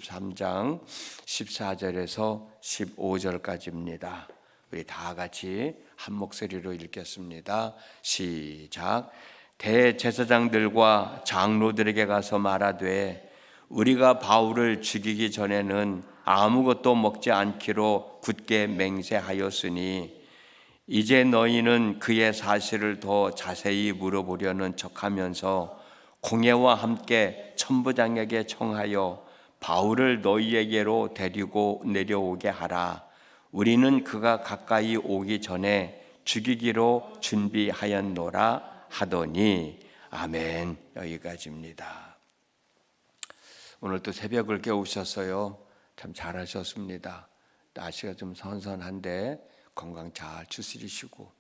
3장 14절에서 15절까지입니다. 우리 다 같이 한 목소리로 읽겠습니다. 시작. 대제사장들과 장로들에게 가서 말하되 우리가 바울을 죽이기 전에는 아무것도 먹지 않기로 굳게 맹세하였으니 이제 너희는 그의 사실을 더 자세히 물어보려는 척하면서 공회와 함께 천부장에게 청하여 바울을 너희에게로 데리고 내려오게 하라. 우리는 그가 가까이 오기 전에 죽이기로 준비하였노라 하더니. 아멘. 여기까지입니다. 오늘 또 새벽을 깨우셨어요. 참 잘하셨습니다. 날씨가 좀 선선한데 건강 잘 추스리시고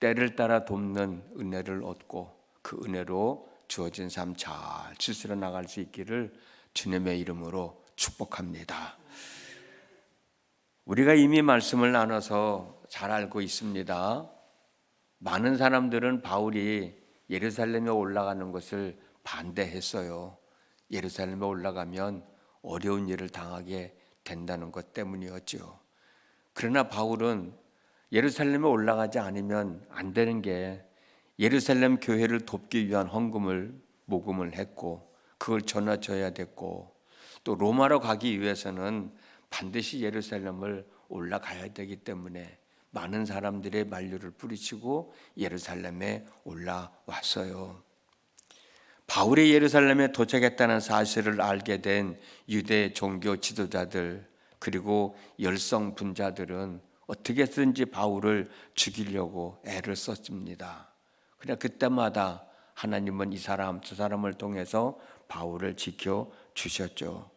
때를 따라 돕는 은혜를 얻고 그 은혜로 주어진 삶 잘 추스려 나갈 수 있기를 주님의 이름으로 축복합니다. 우리가 이미 말씀을 나눠서 잘 알고 있습니다. 많은 사람들은 바울이 예루살렘에 올라가는 것을 반대했어요. 예루살렘에 올라가면 어려운 일을 당하게 된다는 것 때문이었죠. 그러나 바울은 예루살렘에 올라가지 않으면 안 되는 게 예루살렘 교회를 돕기 위한 헌금을 모금을 했고 그걸 전화줘야 됐고 또 로마로 가기 위해서는 반드시 예루살렘을 올라가야 되기 때문에 많은 사람들의 만류를 뿌리치고 예루살렘에 올라왔어요. 바울이 예루살렘에 도착했다는 사실을 알게 된 유대 종교 지도자들 그리고 열성 분자들은 어떻게든지 바울을 죽이려고 애를 썼습니다. 그러나 그때마다 하나님은 이 사람 저 사람을 통해서 바울을 지켜주셨죠.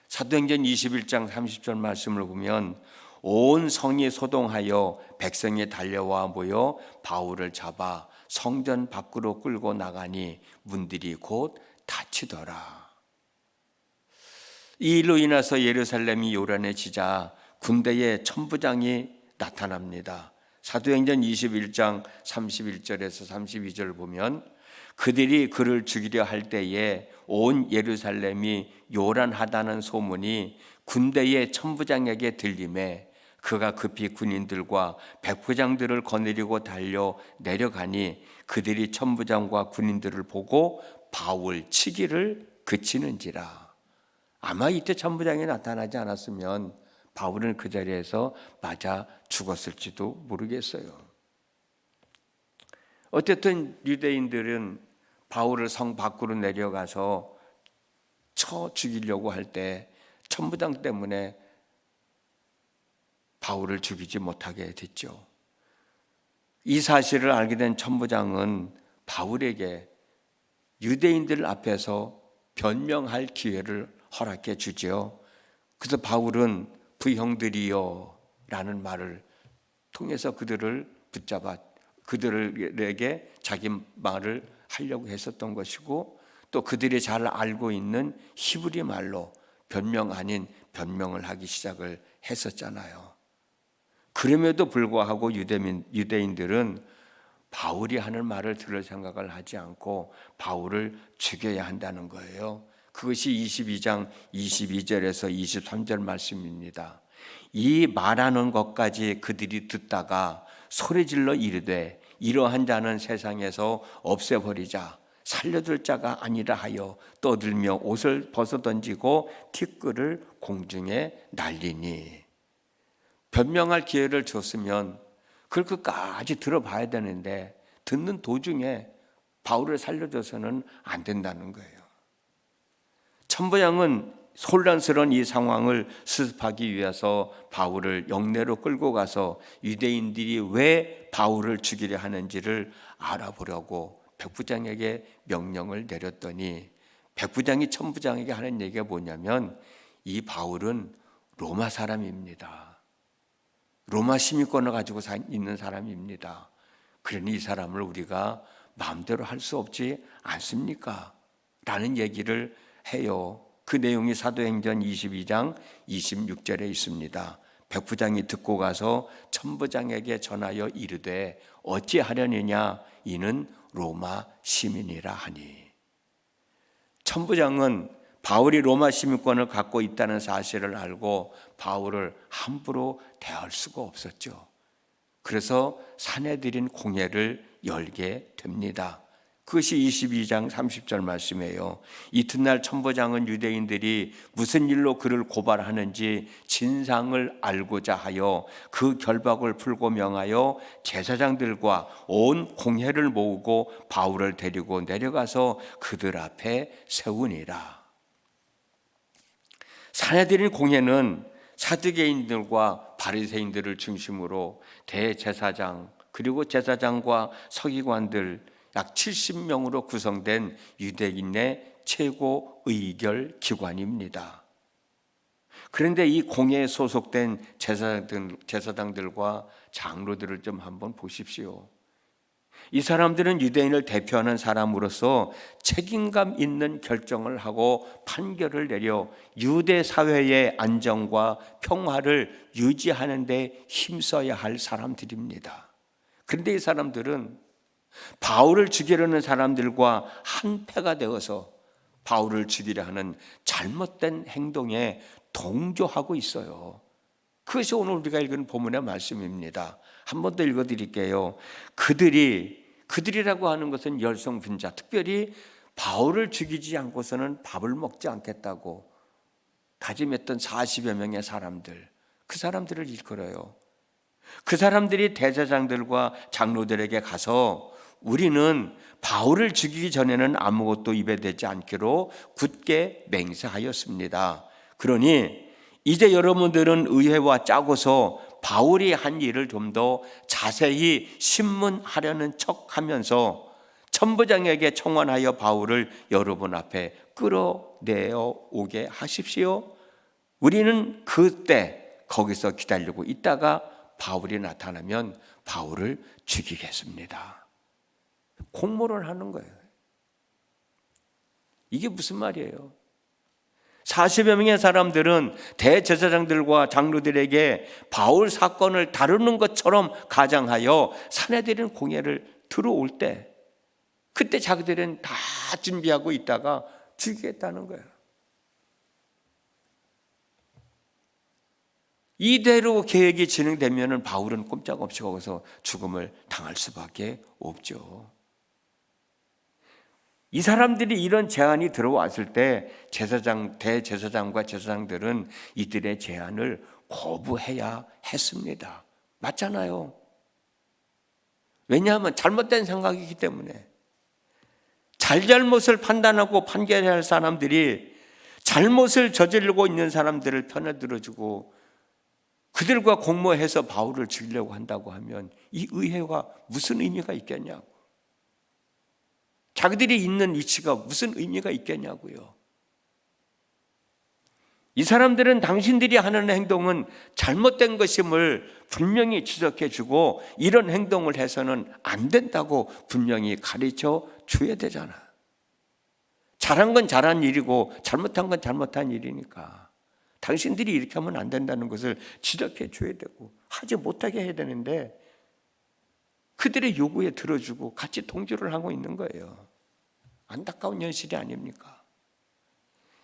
사도행전 21장 30절 말씀을 보면 온 성이 소동하여 백성이 달려와 모여 바울을 잡아 성전 밖으로 끌고 나가니 문들이 곧 닫히더라. 이 일로 인해서 예루살렘이 요란해지자 군대의 천부장이 나타납니다. 사도행전 21장 31절에서 32절을 보면 그들이 그를 죽이려 할 때에 온 예루살렘이 요란하다는 소문이 군대의 천부장에게 들림에 그가 급히 군인들과 백부장들을 거느리고 달려 내려가니 그들이 천부장과 군인들을 보고 바울 치기를 그치는지라. 아마 이때 천부장이 나타나지 않았으면 바울은 그 자리에서 맞아 죽었을지도 모르겠어요. 어쨌든 유대인들은 바울을 성 밖으로 내려가서 쳐 죽이려고 할 때 천부장 때문에 바울을 죽이지 못하게 됐죠. 이 사실을 알게 된 천부장은 바울에게 유대인들 앞에서 변명할 기회를 허락해 주죠. 그래서 바울은 부형들이여 라는 말을 통해서 그들을 붙잡아 그들에게 자기 말을 하려고 했었던 것이고 또 그들이 잘 알고 있는 히브리 말로 변명 아닌 변명을 하기 시작을 했었잖아요. 그럼에도 불구하고 유대인들은 바울이 하는 말을 들을 생각을 하지 않고 바울을 죽여야 한다는 거예요. 그것이 22장 22절에서 23절 말씀입니다. 이 말하는 것까지 그들이 듣다가 소리질러 이르되 이러한 자는 세상에서 없애버리자 살려둘 자가 아니라 하여 떠들며 옷을 벗어던지고 티끌을 공중에 날리니. 변명할 기회를 줬으면 그걸 끝까지 들어봐야 되는데 듣는 도중에 바울을 살려줘서는 안 된다는 거예요. 천부장은 혼란스러운 이 상황을 수습하기 위해서 바울을 영내로 끌고 가서 유대인들이 왜 바울을 죽이려 하는지를 알아보려고 백부장에게 명령을 내렸더니 백부장이 천부장에게 하는 얘기가 뭐냐면 이 바울은 로마 사람입니다. 로마 시민권을 가지고 있는 사람입니다. 그러니 이 사람을 우리가 마음대로 할 수 없지 않습니까? 라는 얘기를 해요. 그 내용이 사도행전 22장 26절에 있습니다. 백부장이 듣고 가서 천부장에게 전하여 이르되 어찌하려느냐 이는 로마 시민이라 하니. 천부장은 바울이 로마 시민권을 갖고 있다는 사실을 알고 바울을 함부로 대할 수가 없었죠. 그래서 사내들인 공회를 열게 됩니다. 그것이 22장 30절 말씀이에요. 이튿날 천부장은 유대인들이 무슨 일로 그를 고발하는지 진상을 알고자 하여 그 결박을 풀고 명하여 제사장들과 온 공회를 모으고 바울을 데리고 내려가서 그들 앞에 세우니라. 사내들인 공회는 사두개인들과 바리새인들을 중심으로 대제사장 그리고 제사장과 서기관들 약 70명으로 구성된 유대인의 최고 의결 기관입니다. 그런데 이 공회에 소속된 제사장들과 장로들을 좀 한번 보십시오. 이 사람들은 유대인을 대표하는 사람으로서 책임감 있는 결정을 하고 판결을 내려 유대 사회의 안정과 평화를 유지하는 데 힘써야 할 사람들입니다. 그런데 이 사람들은 바울을 죽이려는 사람들과 한패가 되어서 바울을 죽이려 하는 잘못된 행동에 동조하고 있어요. 그것이 오늘 우리가 읽은 본문의 말씀입니다. 한 번 더 읽어드릴게요. 그들이라고 하는 것은 열성분자, 특별히 바울을 죽이지 않고서는 밥을 먹지 않겠다고 다짐했던 40여 명의 사람들, 그 사람들을 일컬어요. 그 사람들이 대제사장들과 장로들에게 가서 우리는 바울을 죽이기 전에는 아무것도 입에 대지 않기로 굳게 맹세하였습니다. 그러니 이제 여러분들은 의회와 짜고서 바울이 한 일을 좀 더 자세히 신문하려는 척하면서 천부장에게 청원하여 바울을 여러분 앞에 끌어내어 오게 하십시오. 우리는 그때 거기서 기다리고 있다가 바울이 나타나면 바울을 죽이겠습니다. 공모를 하는 거예요. 이게 무슨 말이에요? 40여 명의 사람들은 대제사장들과 장로들에게 바울 사건을 다루는 것처럼 가장하여 사내들인 공회를 들어올 때 그때 자기들은 다 준비하고 있다가 죽이겠다는 거예요. 이대로 계획이 진행되면 바울은 꼼짝없이 거기서 죽음을 당할 수밖에 없죠. 이 사람들이 이런 제안이 들어왔을 때 대제사장과 제사장들은 이들의 제안을 거부해야 했습니다. 맞잖아요. 왜냐하면 잘못된 생각이기 때문에. 잘못을 판단하고 판결해야 할 사람들이 잘못을 저지르고 있는 사람들을 편에 들어주고 그들과 공모해서 바울을 죽이려고 한다고 하면 이 의회가 무슨 의미가 있겠냐고. 자기들이 있는 위치가 무슨 의미가 있겠냐고요. 이 사람들은 당신들이 하는 행동은 잘못된 것임을 분명히 지적해주고 이런 행동을 해서는 안 된다고 분명히 가르쳐 줘야 되잖아. 잘한 건 잘한 일이고 잘못한 건 잘못한 일이니까 당신들이 이렇게 하면 안 된다는 것을 지적해 줘야 되고 하지 못하게 해야 되는데 그들의 요구에 들어주고 같이 동조를 하고 있는 거예요. 안타까운 현실이 아닙니까?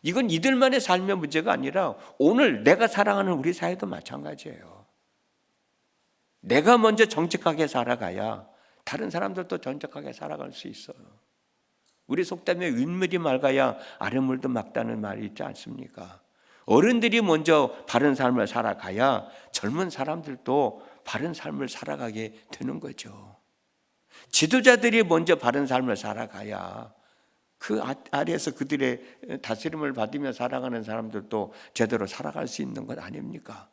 이건 이들만의 삶의 문제가 아니라 오늘 내가 사랑하는 우리 사회도 마찬가지예요. 내가 먼저 정직하게 살아가야 다른 사람들도 정직하게 살아갈 수 있어요. 우리 속담에 윗물이 맑아야 아랫물도 맑다는 말이 있지 않습니까? 어른들이 먼저 바른 삶을 살아가야 젊은 사람들도 바른 삶을 살아가게 되는 거죠. 지도자들이 먼저 바른 삶을 살아가야 그 아래에서 그들의 다스림을 받으며 살아가는 사람들도 제대로 살아갈 수 있는 것 아닙니까?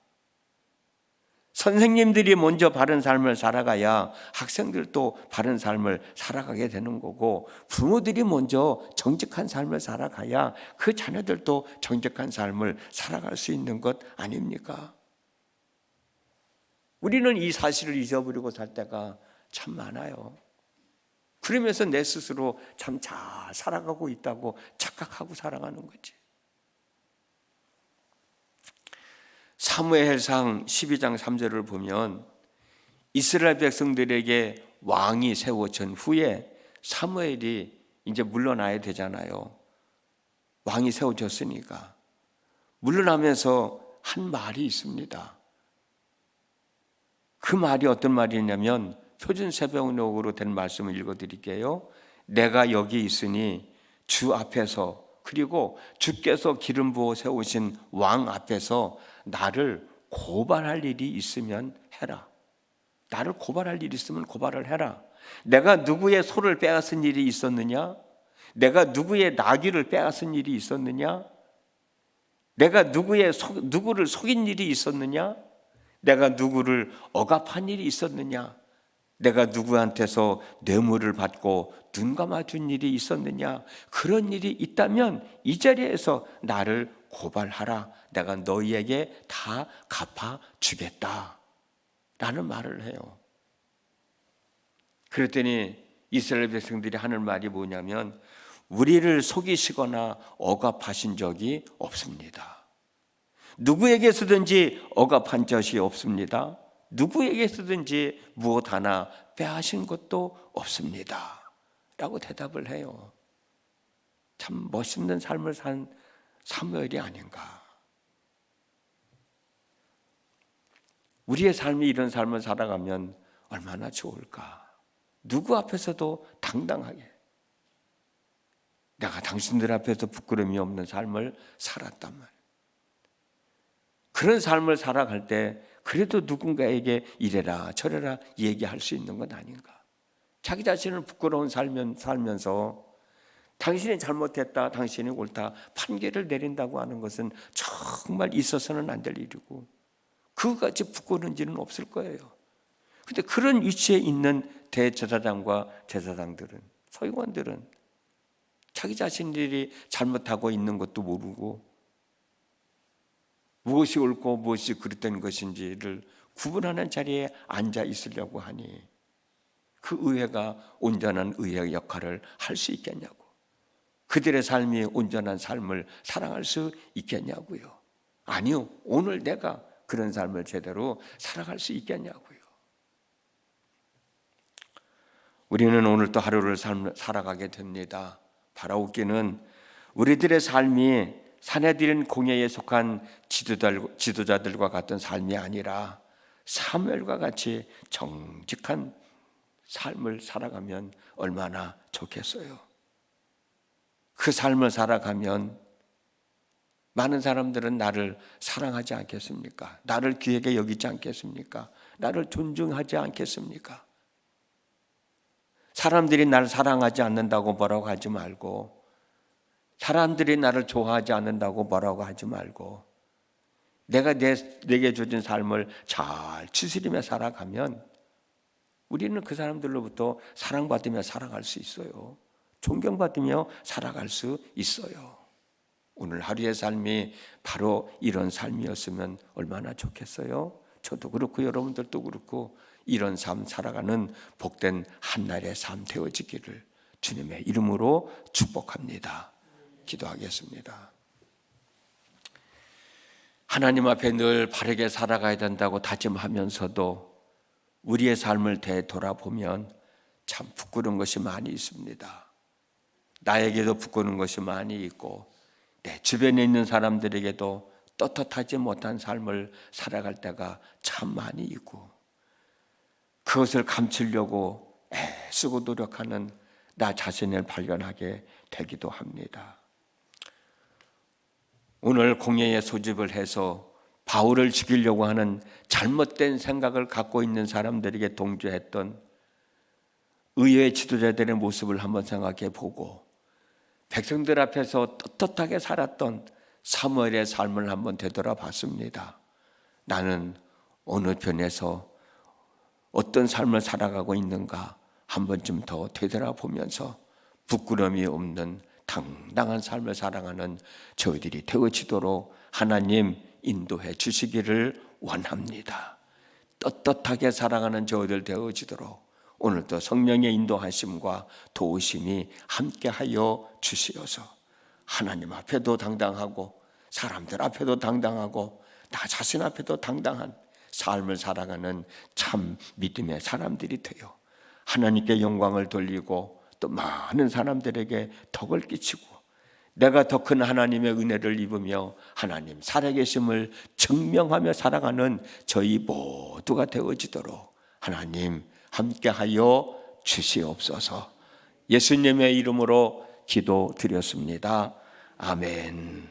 선생님들이 먼저 바른 삶을 살아가야 학생들도 바른 삶을 살아가게 되는 거고 부모들이 먼저 정직한 삶을 살아가야 그 자녀들도 정직한 삶을 살아갈 수 있는 것 아닙니까? 우리는 이 사실을 잊어버리고 살 때가 참 많아요. 그러면서 내 스스로 참 잘 살아가고 있다고 착각하고 살아가는 거지. 사무엘상 12장 3절을 보면 이스라엘 백성들에게 왕이 세워진 후에 사무엘이 이제 물러나야 되잖아요. 왕이 세워졌으니까 물러나면서 한 말이 있습니다. 그 말이 어떤 말이냐면 표준세번역으로 된 말씀을 읽어드릴게요. 내가 여기 있으니 주 앞에서, 그리고 주께서 기름 부어 세우신 왕 앞에서 나를 고발할 일이 있으면 해라. 나를 고발할 일이 있으면 고발을 해라. 내가 누구의 소를 빼앗은 일이 있었느냐? 내가 누구의 나귀를 빼앗은 일이 있었느냐? 내가 누구를 속인 일이 있었느냐? 내가 누구를 억압한 일이 있었느냐? 내가 누구한테서 뇌물을 받고 눈 감아준 일이 있었느냐? 그런 일이 있다면 이 자리에서 나를 고발하라. 내가 너희에게 다 갚아주겠다 라는 말을 해요. 그랬더니 이스라엘 백성들이 하는 말이 뭐냐면 우리를 속이시거나 억압하신 적이 없습니다. 누구에게서든지 억압한 적이 없습니다. 누구에게서든지 무엇 하나 빼앗은 것도 없습니다 라고 대답을 해요. 참 멋있는 삶을 산 사무엘이 아닌가. 우리의 삶이 이런 삶을 살아가면 얼마나 좋을까. 누구 앞에서도 당당하게 내가 당신들 앞에서 부끄러움이 없는 삶을 살았단 말이에요. 그런 삶을 살아갈 때 그래도 누군가에게 이래라 저래라 얘기할 수 있는 건 아닌가. 자기 자신을 부끄러운 살면서 당신이 잘못했다, 당신이 옳다 판결을 내린다고 하는 것은 정말 있어서는 안 될 일이고 그것같이 부끄러운 일은 없을 거예요. 그런데 그런 위치에 있는 대제사장과 제사장들은, 서기관들은 자기 자신들이 잘못하고 있는 것도 모르고 무엇이 옳고 무엇이 그릇된 것인지를 구분하는 자리에 앉아 있으려고 하니 그 의회가 온전한 의회의 역할을 할 수 있겠냐고. 그들의 삶이 온전한 삶을 살아갈 수 있겠냐고요. 아니요, 오늘 내가 그런 삶을 제대로 살아갈 수 있겠냐고요. 우리는 오늘 또 하루를 살아가게 됩니다. 바라옵기는 우리들의 삶이 사내들인 공예에 속한 지도자들과 같은 삶이 아니라 사무엘과 같이 정직한 삶을 살아가면 얼마나 좋겠어요. 그 삶을 살아가면 많은 사람들은 나를 사랑하지 않겠습니까? 나를 귀하게 여기지 않겠습니까? 나를 존중하지 않겠습니까? 사람들이 나를 사랑하지 않는다고 뭐라고 하지 말고, 사람들이 나를 좋아하지 않는다고 뭐라고 하지 말고, 내가 내게 주어진 삶을 잘 추스리며 살아가면 우리는 그 사람들로부터 사랑받으며 살아갈 수 있어요. 존경받으며 살아갈 수 있어요. 오늘 하루의 삶이 바로 이런 삶이었으면 얼마나 좋겠어요. 저도 그렇고 여러분들도 그렇고 이런 삶 살아가는 복된 한날의 삶 되어지기를 주님의 이름으로 축복합니다. 기도하겠습니다. 하나님 앞에 늘 바르게 살아가야 된다고 다짐하면서도 우리의 삶을 되돌아보면 참 부끄러운 것이 많이 있습니다. 나에게도 부끄러운 것이 많이 있고 내 주변에 있는 사람들에게도 떳떳하지 못한 삶을 살아갈 때가 참 많이 있고 그것을 감추려고 애쓰고 노력하는 나 자신을 발견하게 되기도 합니다. 오늘 공예에 소집을 해서 바울을 죽이려고 하는 잘못된 생각을 갖고 있는 사람들에게 동조했던 의회 지도자들의 모습을 한번 생각해 보고 백성들 앞에서 떳떳하게 살았던 사무엘의 삶을 한번 되돌아봤습니다. 나는 어느 편에서 어떤 삶을 살아가고 있는가 한 번쯤 더 되돌아보면서 부끄러움이 없는 당당한 삶을 살아가는 저희들이 되어지도록 하나님 인도해 주시기를 원합니다. 떳떳하게 살아가는 저희들 되어지도록 오늘도 성령의 인도하심과 도우심이 함께하여 주시어서 하나님 앞에도 당당하고 사람들 앞에도 당당하고 나 자신 앞에도 당당한 삶을 살아가는 참 믿음의 사람들이 되어 하나님께 영광을 돌리고 또 많은 사람들에게 덕을 끼치고 내가 더 큰 하나님의 은혜를 입으며 하나님 살아계심을 증명하며 살아가는 저희 모두가 되어지도록 하나님 함께하여 주시옵소서. 예수님의 이름으로 기도드렸습니다. 아멘.